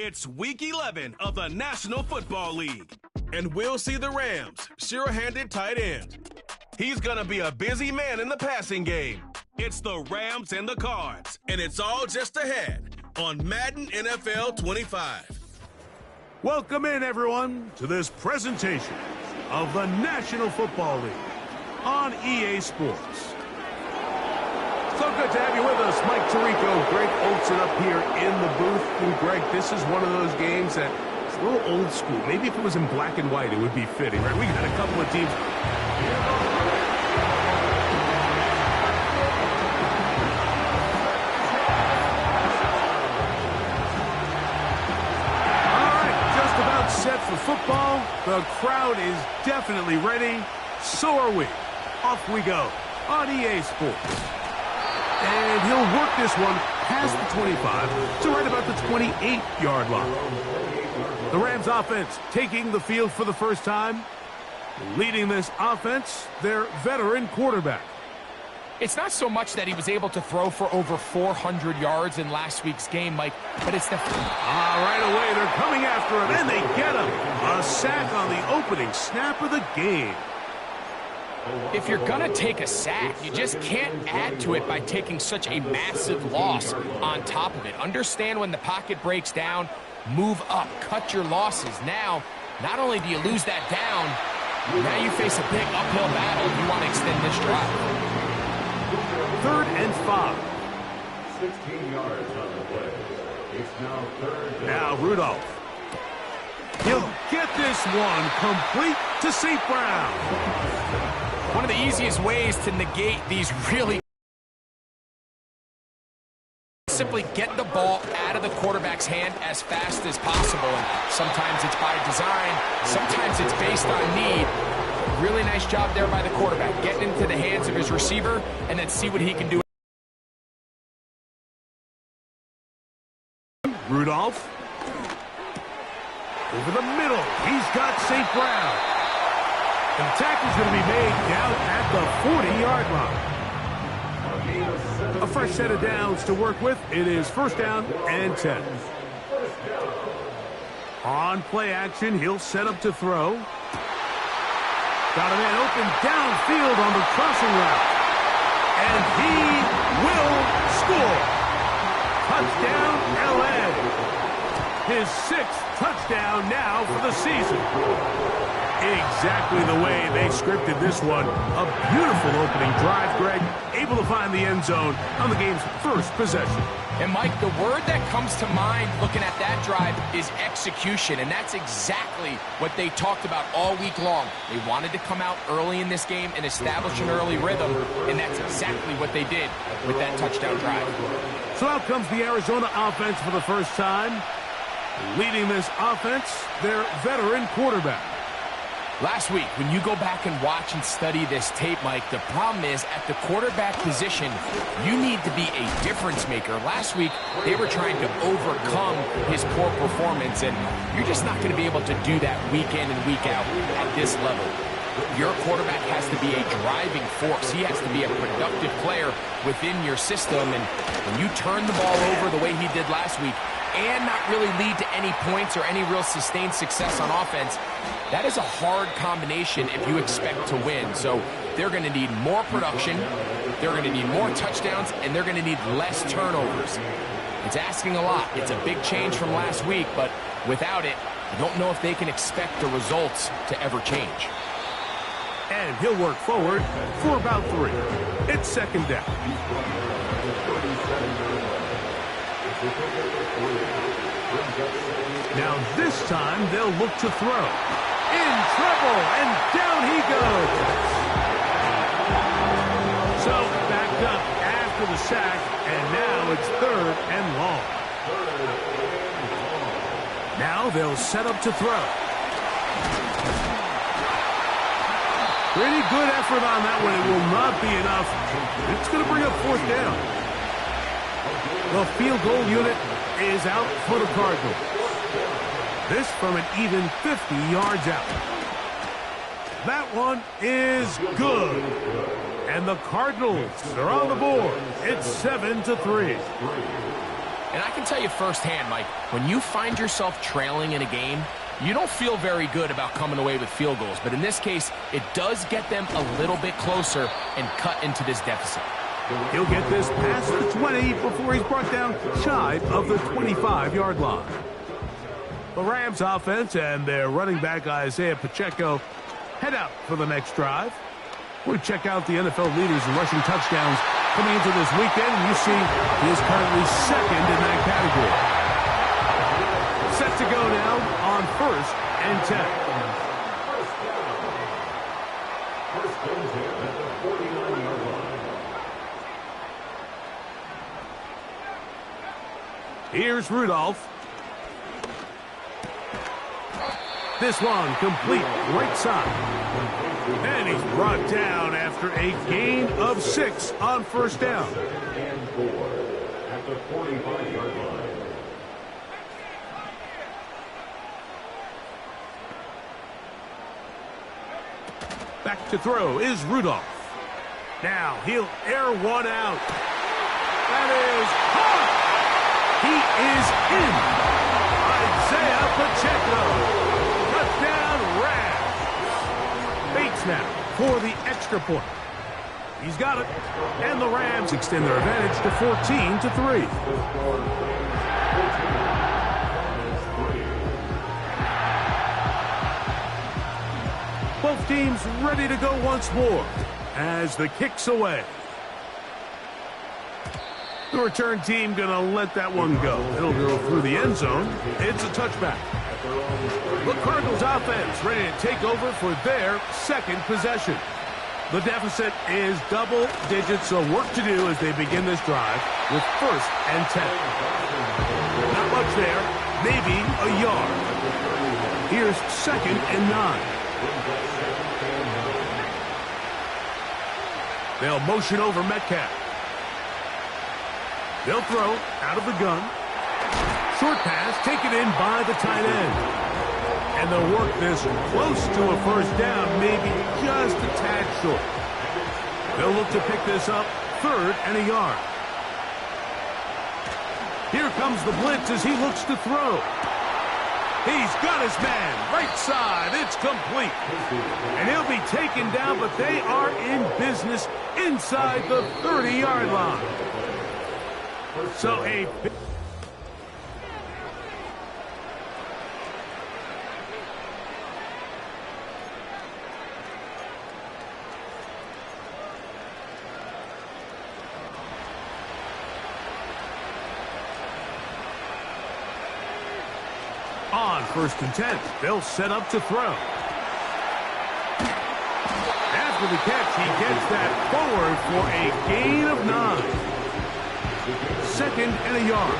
It's Week 11 of the National Football League, and we'll see the Rams' sure-handed tight end. He's going to be a busy man in the passing game. It's the Rams and the Cards, and it's all just ahead on Madden NFL 25. Welcome in, everyone, to this presentation of the National Football League on EA Sports. So good to have you with us, Mike Tirico, Greg Olsen up here in the booth. And Greg, this is one of those games that is a little old school. Maybe if it was in black and white, it would be fitting, right? We got a couple of teams. All right, just about set for football. The crowd is definitely ready. So are we. Off we go on EA Sports. And he'll work this one past the 25 to right about the 28-yard line. The Rams offense taking the field for the first time. Leading this offense, their veteran quarterback. It's not so much that he was able to throw for over 400 yards in last week's game, Mike, but it's the... Right away, they're coming after him, and they get him. A sack on the opening snap of the game. If you're going to take a sack, you just can't add to it by taking such a massive loss on top of it. Understand when the pocket breaks down, move up, cut your losses. Now, not only do you lose that down, now you face a big uphill battle if you want to extend this drive. 3rd and 5. 16 yards on the play. It's now 3rd. Now Rudolph. He'll get this one complete to St. Brown. One of the easiest ways to negate these really simply get the ball out of the quarterback's hand as fast as possible. And sometimes it's by design, sometimes it's based on need. Really nice job there by the quarterback, getting into the hands of his receiver and then see what he can do. Rudolph. Over the middle, he's got St. Brown. And the tackle's going to be made down at the 40-yard line. A fresh set of downs to work with. It is 1st down and 10. On play action, he'll set up to throw. Got a man open downfield on the crossing route. And he will score. Touchdown, LA. His 6th touchdown now for the season. Exactly the way they scripted this one. A beautiful opening drive, Greg. Able to find the end zone on the game's first possession. And, Mike, the word that comes to mind looking at that drive is execution, and that's exactly what they talked about all week long. They wanted to come out early in this game and establish an early rhythm, and that's exactly what they did with that touchdown drive. So out comes the Arizona offense for the first time. Leading this offense, their veteran quarterback. Last week, when you go back and watch and study this tape, Mike, the problem is at the quarterback position, you need to be a difference maker. Last week, they were trying to overcome his poor performance, and you're just not going to be able to do that week in and week out at this level. Your quarterback has to be a driving force. He has to be a productive player within your system, and when you turn the ball over the way he did last week and not really lead to any points or any real sustained success on offense, that is a hard combination if you expect to win. So they're going to need more production, they're going to need more touchdowns, and they're going to need less turnovers. It's asking a lot. It's a big change from last week, but without it, I don't know if they can expect the results to ever change. And he'll work forward for about 3. It's 2nd down. Now this time they'll look to throw. In trouble, and down he goes. So backed up after the sack, and now it's 3rd and long. Now they'll set up to throw. Pretty good effort on that one. It will not be enough. It's going to bring up 4th down. The field goal unit is out for the Cardinals. This from an even 50 yards out. That one is good. And the Cardinals are on the board. It's 7-3. And I can tell you firsthand, Mike, when you find yourself trailing in a game, you don't feel very good about coming away with field goals. But in this case, it does get them a little bit closer and cut into this deficit. He'll get this past the 20 before he's brought down shy of the 25-yard line. The Rams offense and their running back Isaiah Pacheco head out for the next drive. We'll check out the NFL leaders in rushing touchdowns coming into this weekend, and you see he is currently second in that category. Set to go now on 1st and 10. First and 10 at the 49-yard line. Here's Rudolph. This one complete right side. And he's brought down after a gain of 6 on 1st down. And 4 at the 45-yard line. Back to throw is Rudolph. Now he'll air one out. That is caught. He is in. Isaiah Pacheco. Touchdown Rams. Bates now for the extra point. He's got it. And the Rams extend their advantage to 14-3. Both teams ready to go once more as the kick's away. The return team going to let that one go. It'll go through the end zone. It's a touchback. The Cardinals offense ready to take over for their second possession. The deficit is double digits, so work to do as they begin this drive with 1st and 10. Not much there, maybe a yard. Here's 2nd and 9. They'll motion over Metcalf. They'll throw out of the gun. Short pass taken in by the tight end. And they'll work this close to a 1st down, maybe just a tad short. They'll look to pick this up 3rd and a yard. Here comes the blitz as he looks to throw. He's got his man, right side, it's complete. And he'll be taken down, but they are in business inside the 30-yard line. So a big... On 1st and 10, they'll set up to throw. After the catch, he gets that forward for a gain of 9. 2nd and a yard.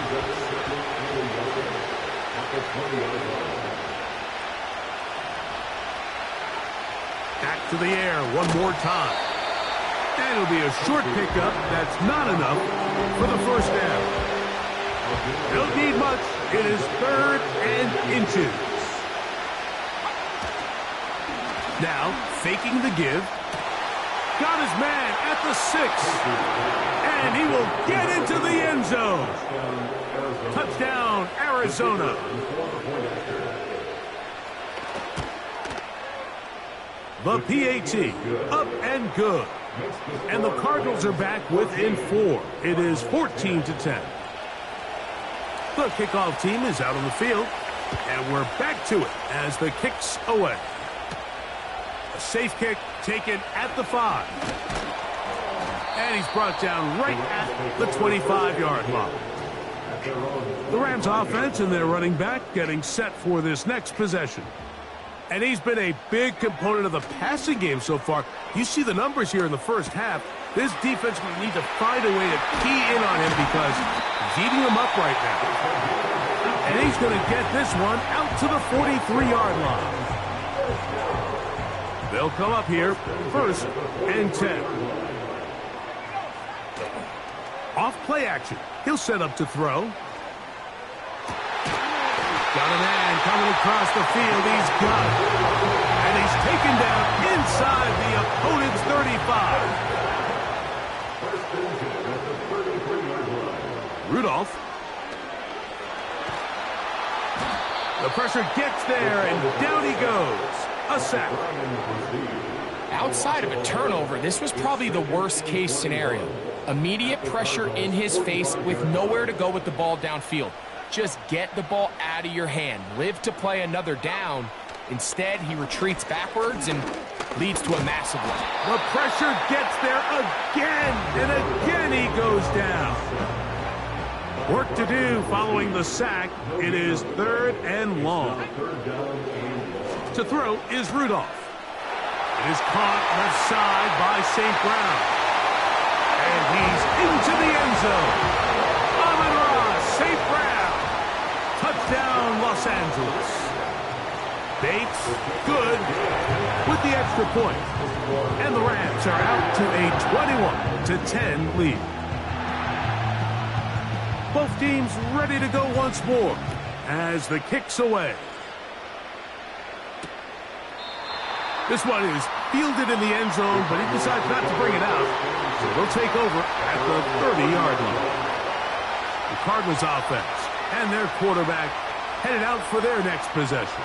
Back to the air one more time. And it'll be a short pickup. That's not enough for the 1st down. Don't need much. It is 3rd and inches. Now, faking the give. Got his man at the 6. And he will get into the end zone. Touchdown, Arizona. The PAT, up and good. And the Cardinals are back within 4. It is 14-10. The kickoff team is out on the field, and we're back to it as the kick's away. A safe kick taken at the 5. And he's brought down right at the 25-yard line. The Rams offense and their running back getting set for this next possession. And he's been a big component of the passing game so far. You see the numbers here in the 1st half. This defense will need to find a way to key in on him because he's eating them up right now. And he's going to get this one out to the 43-yard line. They'll come up here, 1st and 10. Off play action. He'll set up to throw. Got a man coming across the field. He's got it. And he's taken down inside the opponent's 35. Rudolph The pressure gets there, and down he goes. A sack. Outside of a turnover, this was probably the worst-case scenario. Immediate pressure in his face with nowhere to go with the ball downfield. Just get the ball out of your hand. Live to play another down. Instead, he retreats backwards and leads to a massive one. The pressure gets there again, and again he goes down. Work to do following the sack. It is 3rd and long. To throw is Rudolph. It is caught left side by St. Brown. And he's into the end zone. Amon-Ra, St. Brown. Touchdown, Los Angeles. Bates, good, with the extra point. And the Rams are out to a 21-10 lead. Both teams ready to go once more as the kick's away. This one is fielded in the end zone, but he decides not to bring it out. So they'll take over at the 30-yard line. The Cardinals offense and their quarterback headed out for their next possession.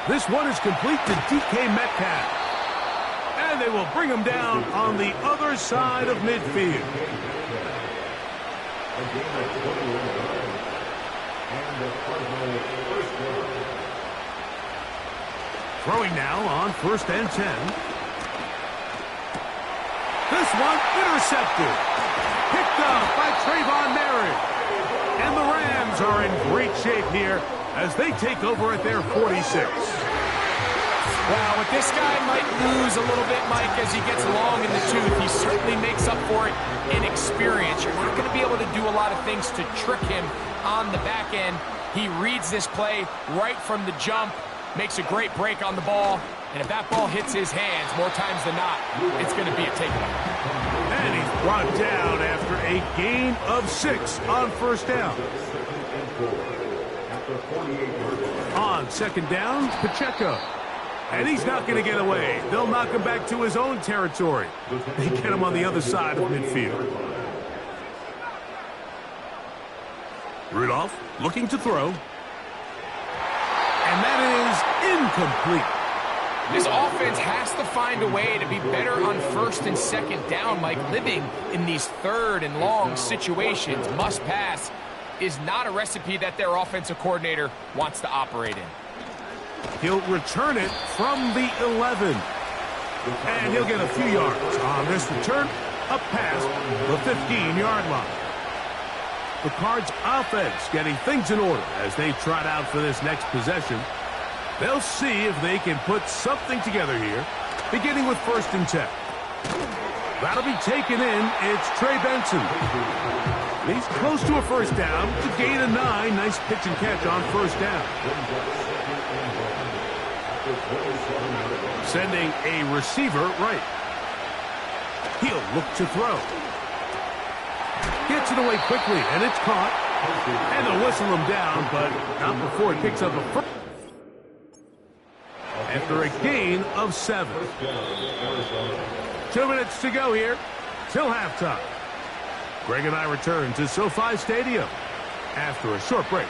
This one is complete to DK Metcalf. And they will bring him down on the other side of midfield. Throwing now on 1st and 10. This one intercepted. Picked up by Trayvon Merritt. And the Rams are in great shape here as they take over at their 46. Wow, but this guy might lose a little bit, Mike, as he gets long in the tooth. He certainly makes up for it in experience. You're not going to be able to do a lot of things to trick him on the back end. He reads this play right from the jump, makes a great break on the ball, and if that ball hits his hands more times than not, it's going to be a takeaway. And he's brought down after a gain of 6 on 1st down. On 2nd down, Pacheco. And he's not going to get away. They'll knock him back to his own territory. They get him on the other side of midfield. Rudolph looking to throw. And that is incomplete. This offense has to find a way to be better on 1st and 2nd down, Mike. Living in these 3rd and long situations, must pass, is not a recipe that their offensive coordinator wants to operate in. He'll return it from the 11. And he'll get a few yards on this return, up past the 15-yard line. The Cards offense getting things in order as they trot out for this next possession. They'll see if they can put something together here, beginning with 1st and 10. That'll be taken in. It's Trey Benson. He's close to a 1st down to gain a 9. Nice pitch and catch on 1st down. Sending a receiver right. He'll look to throw. Gets it away quickly, and it's caught. And they'll whistle him down, but not before he picks up a first. After a gain of 7. 2 minutes to go here till halftime. Greg and I return to SoFi Stadium after a short break.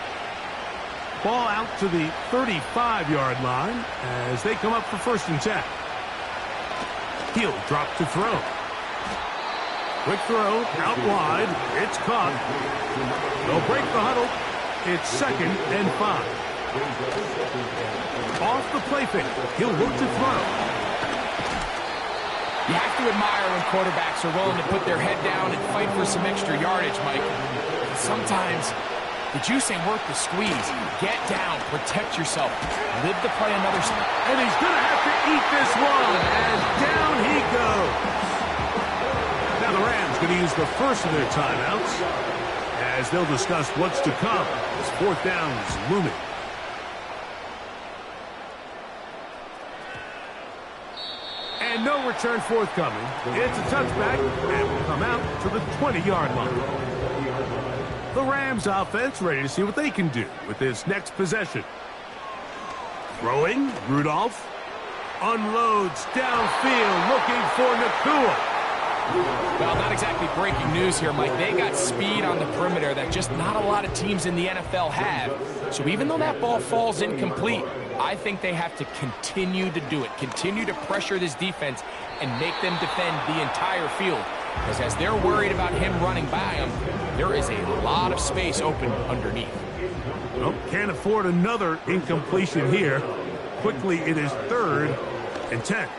Ball out to the 35-yard line as they come up for 1st and 10. He'll drop to throw. Quick throw out wide. It's caught. They'll break the huddle. It's 2nd and 5. Off the play fake. He'll look to throw. You have to admire when quarterbacks are willing to put their head down and fight for some extra yardage, Mike. Sometimes the juice ain't worth the squeeze. Get down, protect yourself, live to play another snap. And he's going to have to eat this one, and down he goes. Now the Rams going to use the first of their timeouts as they'll discuss what's to come as 4th down is looming. And no return forthcoming. It's a touchback and will come out to the 20-yard line. The Rams offense ready to see what they can do with this next possession. Throwing, Rudolph unloads downfield looking for Nacua. Well, not exactly breaking news here, Mike. They got speed on the perimeter that just not a lot of teams in the NFL have. So even though that ball falls incomplete, I think they have to continue to do it, continue to pressure this defense and make them defend the entire field. Because as they're worried about him running by them, there is a lot of space open underneath. Well, can't afford another incompletion here. Quickly, it is 3rd and 10.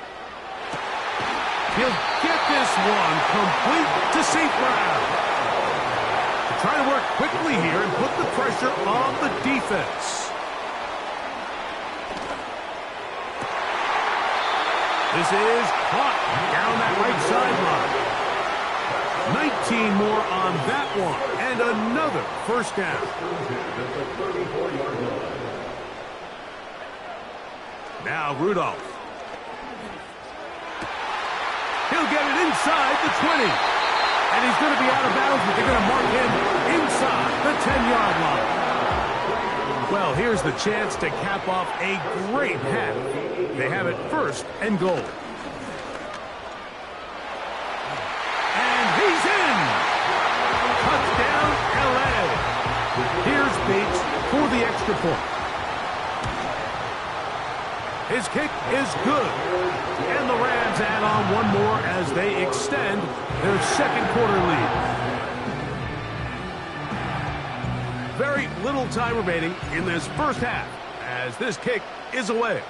He'll get this one complete to St. Brown. Trying to work quickly here and put the pressure on the defense. This is caught down that right sideline. 19 more on that one, and another first down. Now Rudolph. He'll get it inside the 20. And he's going to be out of bounds, but they're going to mark him inside the 10-yard line. Well, here's the chance to cap off a great half. They have it 1st and goal. And he's in! Touchdown, L.A. Here's Bates for the extra point. His kick is good. And the Rams add on one more as they extend their 2nd quarter lead. Very little time remaining in this first half as this kick is away.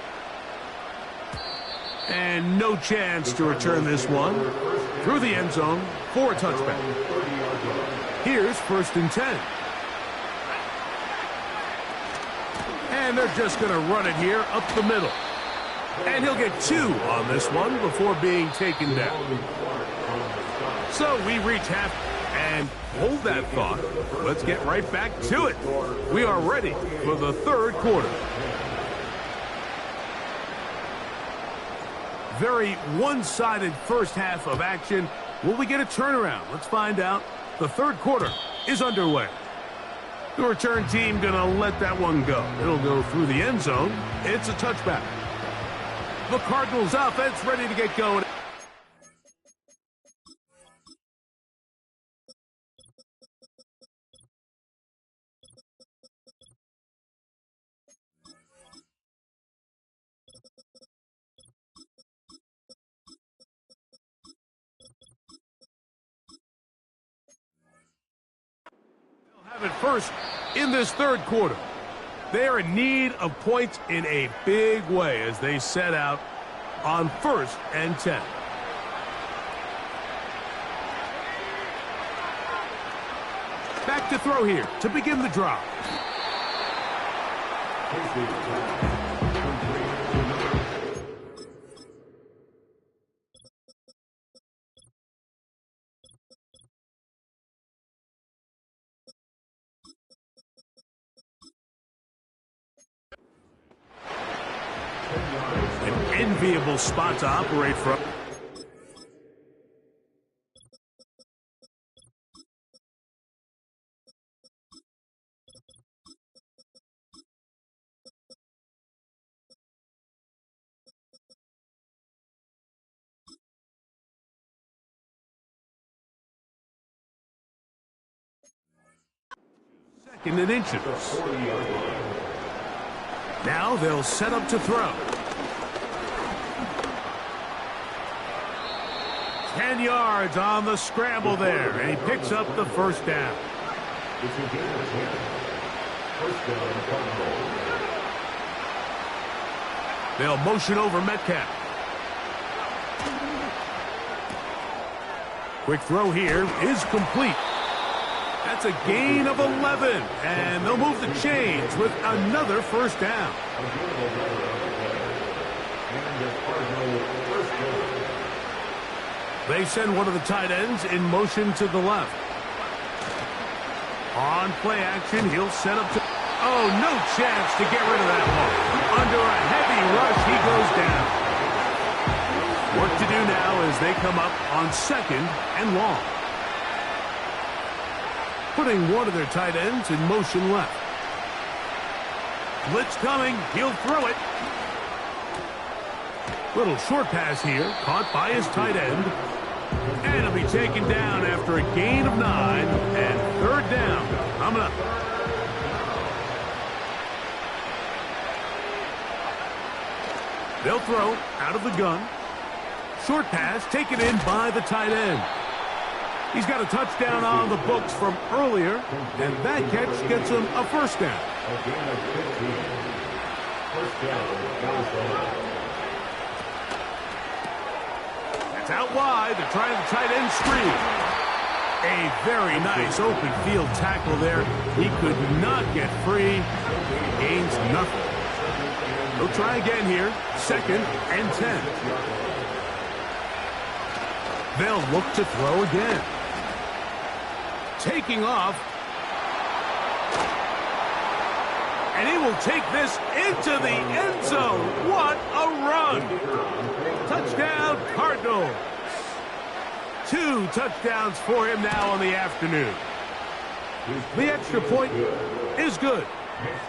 And no chance to return this one through the end zone for a touchback. Here's 1st and 10. And they're just going to run it here up the middle. And he'll get 2 on this one before being taken down. So we reach half and hold that thought. Let's get right back to it. We are ready for the 3rd quarter. Very one-sided first half of action. Will we get a turnaround? Let's find out. The 3rd quarter is underway. The return team going to let that one go. It'll go through the end zone. It's a touchback. The Cardinals offense ready to get going. They'll have it first in this 3rd quarter. They are in need of points in a big way as they set out on 1st and 10. Back to throw here to begin the drive. An enviable spot to operate from. Second and inches. Now they'll set up to throw. 10 yards on the scramble there, and he picks up the first down. They'll motion over Metcalf. Quick throw here is complete. That's a gain of 11, and they'll move the chains with another first down. They send one of the tight ends in motion to the left. On play action, he'll set up to... Oh, no chance to get rid of that one. Under a heavy rush, he goes down. Work to do now as they come up on 2nd and long. Putting one of their tight ends in motion left. Blitz coming. He'll throw it. Little short pass here, caught by his tight end. And it'll be taken down after a gain of 9 and third down. Coming up. They'll throw out of the gun. Short pass taken in by the tight end. He's got a touchdown on the books from earlier, and that catch gets him a first down. It's out wide. They're trying the tight end screen. A very nice open field tackle there. He could not get free. Gains nothing. He'll try again here. 2nd and 10. They'll look to throw again. Taking off. And he will take this into the end zone. What a run. Touchdown, Cardinals. 2 touchdowns for him now on the afternoon. The extra point is good.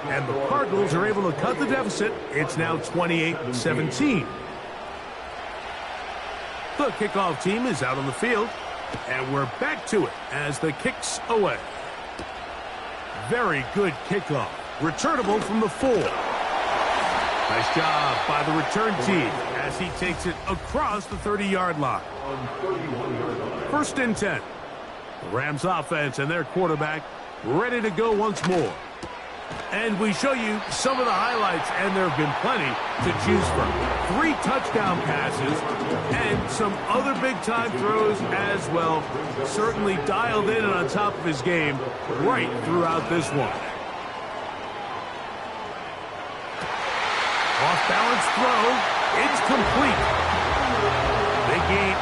And the Cardinals are able to cut the deficit. It's now 28-17. The kickoff team is out on the field. And we're back to it as the kick's away. Very good kickoff. Returnable from the 4. Nice job by the return team as he takes it across the 30-yard line. 1st and 10. The Rams offense and their quarterback ready to go once more. And we show you some of the highlights, and there have been plenty to choose from. 3 touchdown passes and some other big-time throws as well. Certainly dialed in and on top of his game right throughout this one. Off-balance throw. It's complete. They gain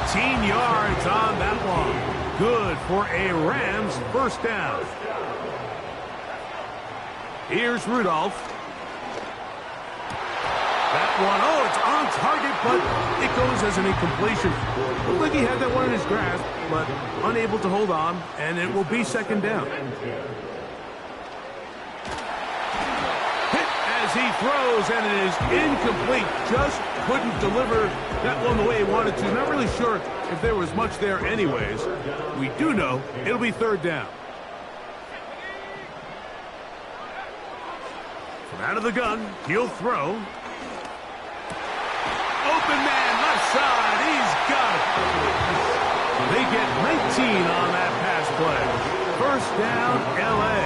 18 yards on that one. Good for a Rams first down. Here's Rudolph. That one, it's on target, but it goes as an incompletion. Looked like he had that one in his grasp, but unable to hold on, and it will be 2nd down. Hit as he throws, and it is incomplete. Just couldn't deliver that one the way he wanted to. Not really sure if there was much there anyways. We do know it'll be 3rd down. Out of the gun, he'll throw. Open man, left side, he's got it. They get 19 on that pass play. First down, L.A.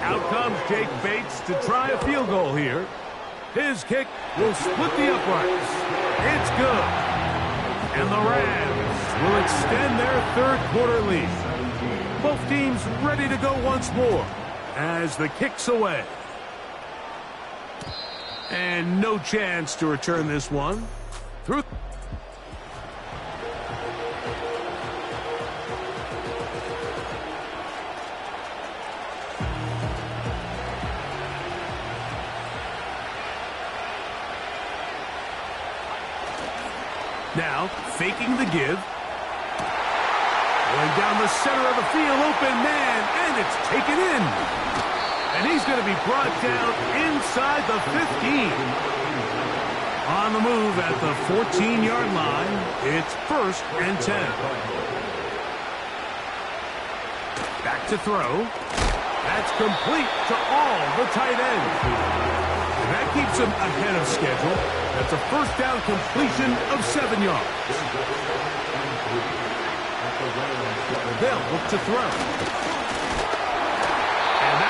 Out comes Jake Bates to try a field goal here. His kick will split the uprights. It's good. And the Rams will extend their 3rd quarter lead. Both teams ready to go once more as the kick's away. And no chance to return this one. Through. Now, faking the give. Going down the center of the field, open man, and it's taken in. And he's going to be brought down inside the 15. On the move at the 14-yard line, it's 1st and 10. Back to throw. That's complete to all the tight ends. And that keeps him ahead of schedule. That's a first down completion of 7 yards. They'll look to throw.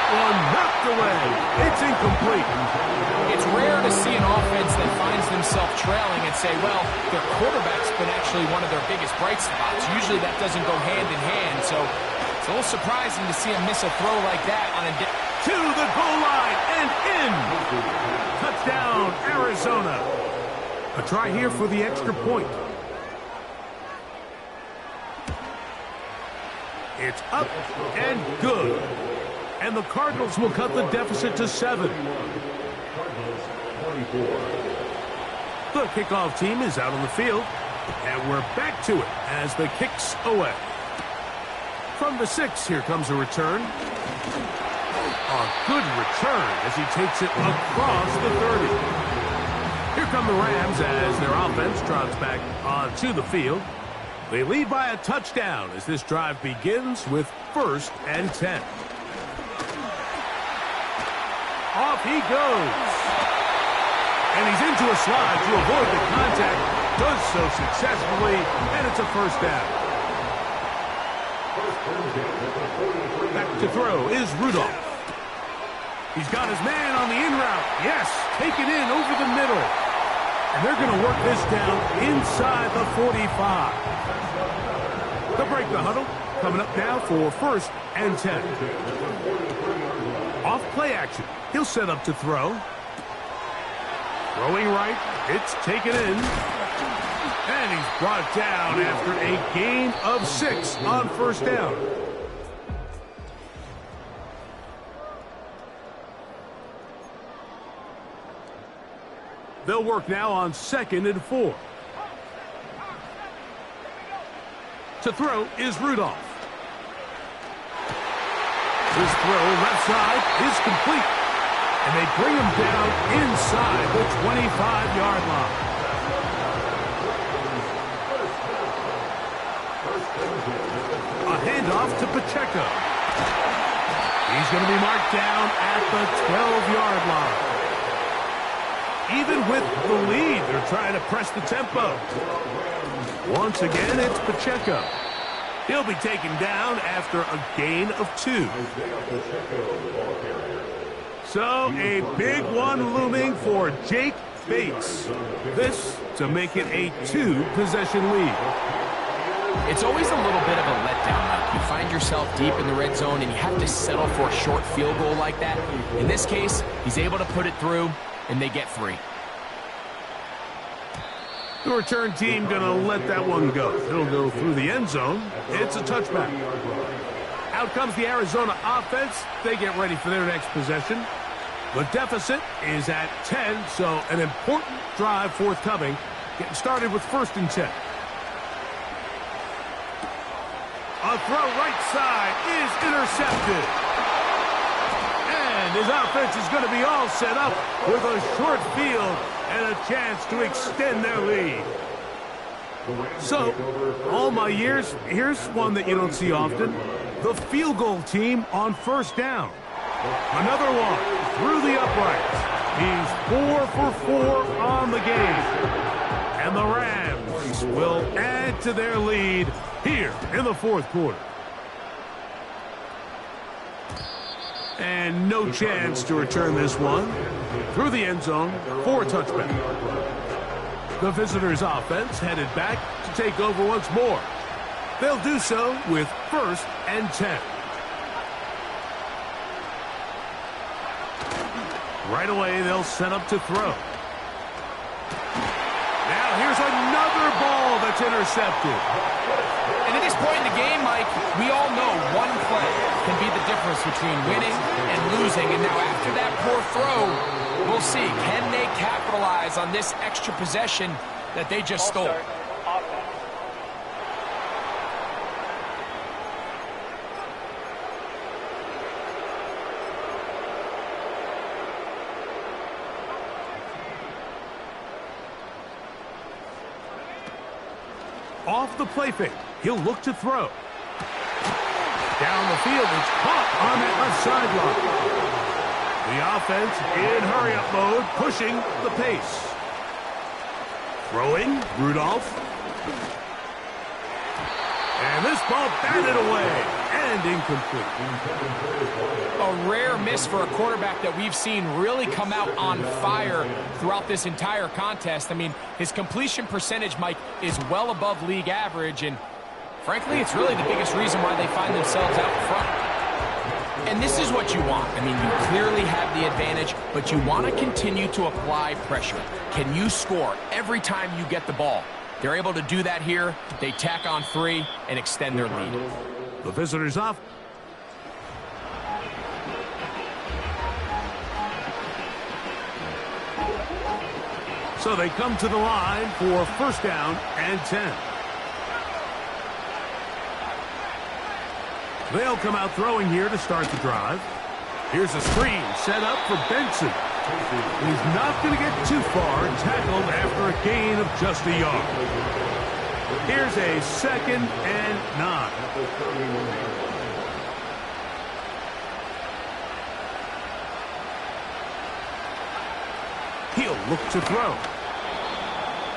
One knocked away. It's incomplete. It's rare to see an offense that finds themselves trailing and say, well, their quarterback's been actually one of their biggest bright spots. Usually that doesn't go hand in hand, so it's a little surprising to see him miss a throw like that on a to the goal line and in. Touchdown, Arizona. A try here for the extra point. It's up and good. And the Cardinals will cut the deficit to 7. The kickoff team is out on the field. And we're back to it as the kick's away. From the 6, here comes a return. A good return as he takes it across the 30. Here come the Rams as their offense trots back onto the field. They lead by a touchdown as this drive begins with 1st and 10. Off he goes. And he's into a slide to avoid the contact. Does so successfully, and it's a 1st down. Back to throw is Rudolph. He's got his man on the in route. Yes, take it in over the middle. And they're going to work this down inside the 45. They'll break the huddle. Coming up now for 1st and 10. Off play action. He'll set up to throw. Throwing right. It's taken in. And he's brought down after a gain of 6 on 1st down. They'll work now on 2nd and 4. To throw is Rudolph. His throw left side is complete. And they bring him down inside the 25-yard line. A handoff to Pacheco. He's going to be marked down at the 12-yard line. Even with the lead, they're trying to press the tempo. Once again, it's Pacheco. He'll be taken down after a gain of 2. So a big one looming for Jake Bates. This to make it a 2-possession lead. It's always a little bit of a letdown. Like you find yourself deep in the red zone and you have to settle for a short field goal like that. In this case, he's able to put it through, and they get 3. The return team going to let that one go. It'll go through the end zone. It's a touchback. Out comes the Arizona offense. They get ready for their next possession. The deficit is at 10, so an important drive forthcoming. Getting started with 1st and 10. A throw right side is intercepted. And his offense is going to be all set up with a short field and a chance to extend their lead. So, all my years, here's one that you don't see often. The field goal team on 1st down. Another one through the uprights. He's 4 for 4 on the game. And the Rams will add to their lead here in the 4th quarter. And no chance to return this one. Through the end zone for a touchback. The visitors' offense headed back to take over once more. They'll do so with 1st and 10. Right away, they'll set up to throw. Now here's another ball that's intercepted. And at this point in the game, Mike, we all know one play can be the difference between winning and losing. And now after that poor throw, we'll see. Can they capitalize on this extra possession that they just stole? Off the play fake. He'll look to throw. Down the field, it's caught on that left sideline. The offense in hurry-up mode, pushing the pace. Throwing, Rudolph. And this ball batted away and incomplete. A rare miss for a quarterback that we've seen really come out on fire throughout this entire contest. I mean, his completion percentage, Mike, is well above league average, and frankly, it's really the biggest reason why they find themselves out front. And this is what you want. I mean, you clearly have the advantage, but you want to continue to apply pressure. Can you score every time you get the ball? They're able to do that here. They tack on 3 and extend their lead. The visitors off. So they come to the line for 1st down and 10. They'll come out throwing here to start the drive. Here's a screen set up for Benson. He's not going to get too far, tackled after a gain of just a yard. Here's a 2nd and 9. He'll look to throw.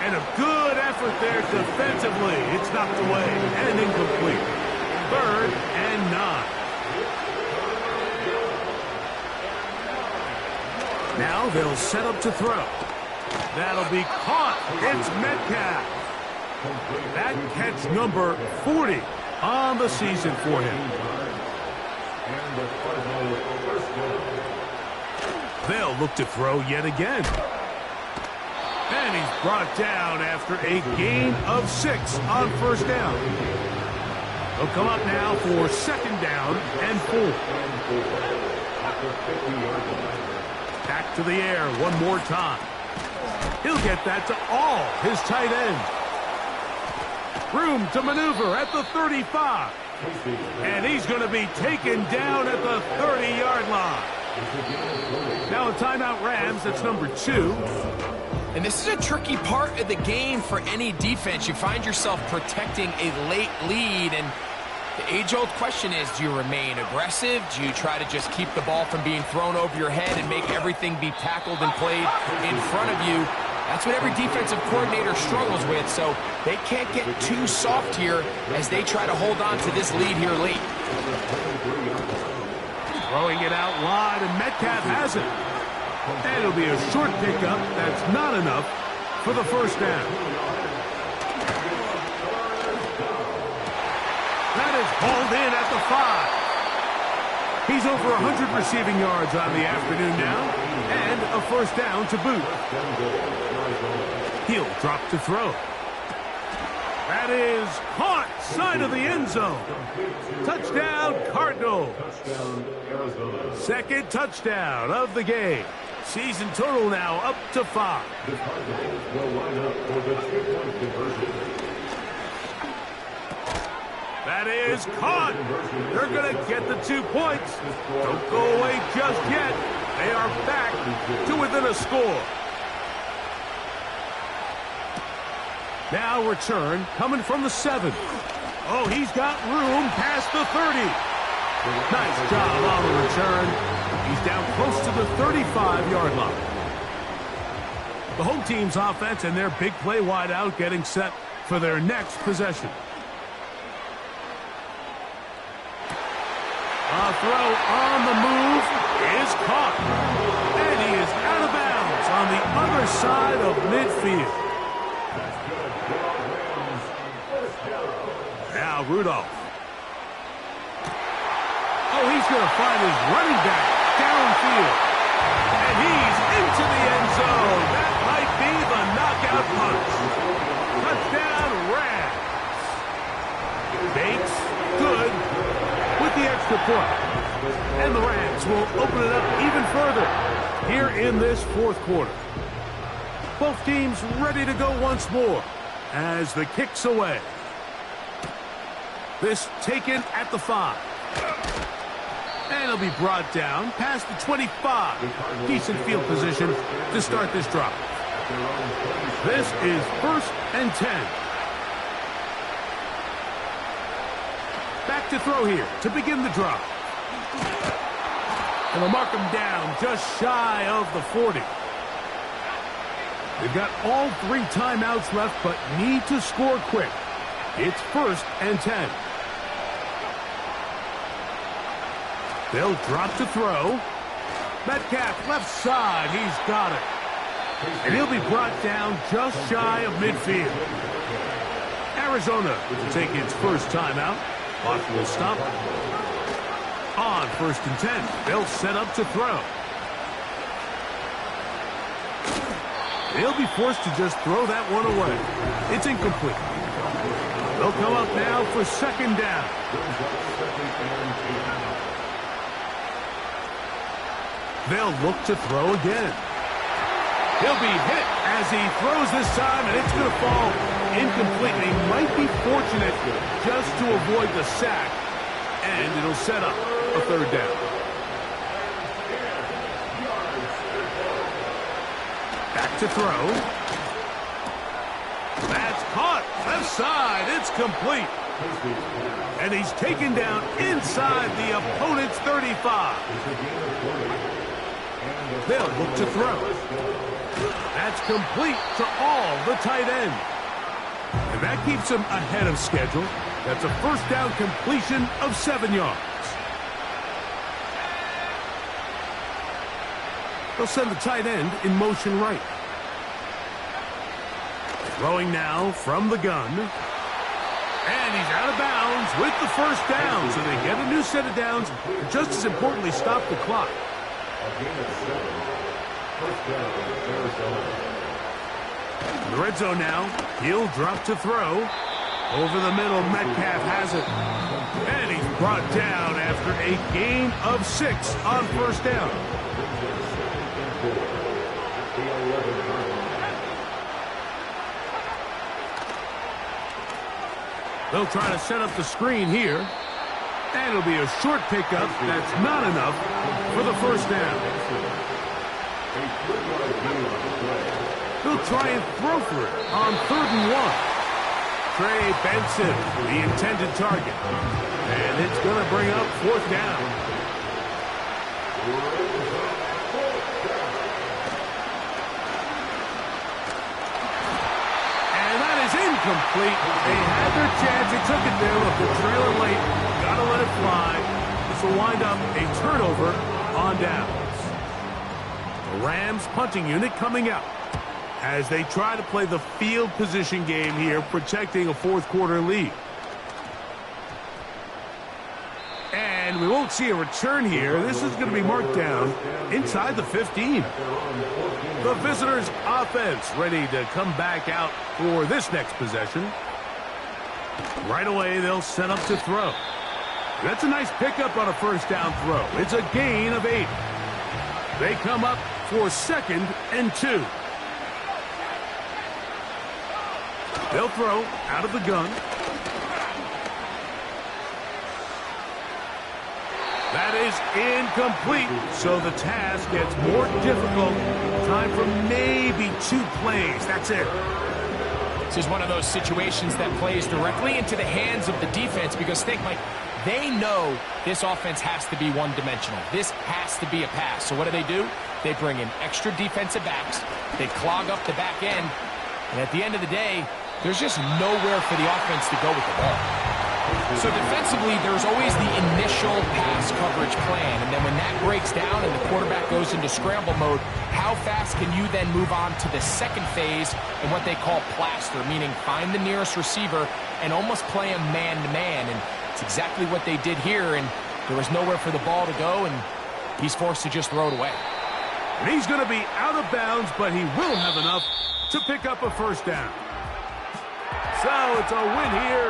And a good effort there defensively. It's knocked away and incomplete. 3rd and 9. Now they'll set up to throw. That'll be caught. It's Metcalf. That catch number 40 on the season for him. They'll look to throw yet again. And he's brought down after a gain of 6 on 1st down. He'll come up now for 2nd down and 4. Back to the air one more time. He'll get that to all his tight ends. Room to maneuver at the 35. And he's going to be taken down at the 30-yard line. Now a timeout Rams, that's number 2. And this is a tricky part of the game for any defense. You find yourself protecting a late lead, and the age-old question is, do you remain aggressive? Do you try to just keep the ball from being thrown over your head and make everything be tackled and played in front of you? That's what every defensive coordinator struggles with, so they can't get too soft here as they try to hold on to this lead here late. Throwing it out wide, and Metcalf has it. And it'll be a short pickup. That's not enough for the 1st down. That is hauled in at the 5. He's over 100 receiving yards on the afternoon now, and a 1st down to boot. He'll drop to throw. That is caught, side of the end zone. Touchdown, Cardinals. 2nd touchdown of the game. Season total now up to 5. The Cardinals will line up for the 2-point conversion. That is caught. They're going to get the 2 points. Don't go away just yet. They are back to within a score. Now return coming from the 7. Oh, he's got room past the 30. Nice job on the return. He's down close to the 35-yard line. The home team's offense and their big play wideout getting set for their next possession. A throw on the move is caught. And he is out of bounds on the other side of midfield. Now Rudolph. Oh, he's going to find his running back downfield. And he's into the end zone. That might be the knockout punch. Touchdown, Rams. Bates, good, with the extra point. And the Rams will open it up even further here in this 4th quarter. Both teams ready to go once more as the kick's away. This taken at the 5. And it'll be brought down past the 25. Decent field position to start this drive. This is 1st and 10. Back to throw here to begin the drive. And they'll mark him down just shy of the 40. They've got all 3 timeouts left, but need to score quick. It's 1st and 10. They'll drop to throw. Metcalf left side. He's got it. And he'll be brought down just shy of midfield. Arizona will take its first timeout. Clock will stop. On 1st and 10, they'll set up to throw. They'll be forced to just throw that one away. It's incomplete. They'll come up now for 2nd down. They'll look to throw again. He'll be hit as he throws this time, and it's going to fall incomplete. He might be fortunate just to avoid the sack, and it'll set up a 3rd down. to throw. That's caught. Left side. It's complete. And he's taken down inside the opponent's 35. They'll look to throw. That's complete to all the tight end. And that keeps him ahead of schedule. That's a first down completion of 7 yards. They'll send the tight end in motion right. Throwing now from the gun. And he's out of bounds with the first down. So they get a new set of downs. And just as importantly, stop the clock. In the red zone now, he'll drop to throw. Over the middle, Metcalf has it. And he's brought down after a gain of 6 on first down. They'll try to set up the screen here. And it'll be a short pickup. That's not enough for the first down. They'll try and throw for it on 3rd and 1. Trey Benson, the intended target. And it's going to bring up 4th down. And that is incomplete. They had their chance. They took it there with the trailer late. Got to let it fly. This will wind up a turnover on downs. The Rams punting unit coming out as they try to play the field position game here, protecting a 4th quarter lead. And we won't see a return here. This is going to be marked down inside the 15. The visitors' offense ready to come back out for this next possession. Right away, they'll set up to throw. That's a nice pickup on a first down throw. It's a gain of 8. They come up for 2nd and 2. They'll throw out of the gun. That is incomplete. So the task gets more difficult. Time for maybe 2 plays. That's it. This is one of those situations that plays directly into the hands of the defense because think, Mike, they know this offense has to be one-dimensional. This has to be a pass. So what do? They bring in extra defensive backs. They clog up the back end. And at the end of the day, there's just nowhere for the offense to go with the ball. So defensively, there's always the initial pass coverage plan. And then when that breaks down and the quarterback goes into scramble mode, how fast can you then move on to the second phase and what they call plaster, meaning find the nearest receiver and almost play him man-to-man. And it's exactly what they did here. And there was nowhere for the ball to go, and he's forced to just throw it away. And he's going to be out of bounds, but he will have enough to pick up a first down. So it's a win here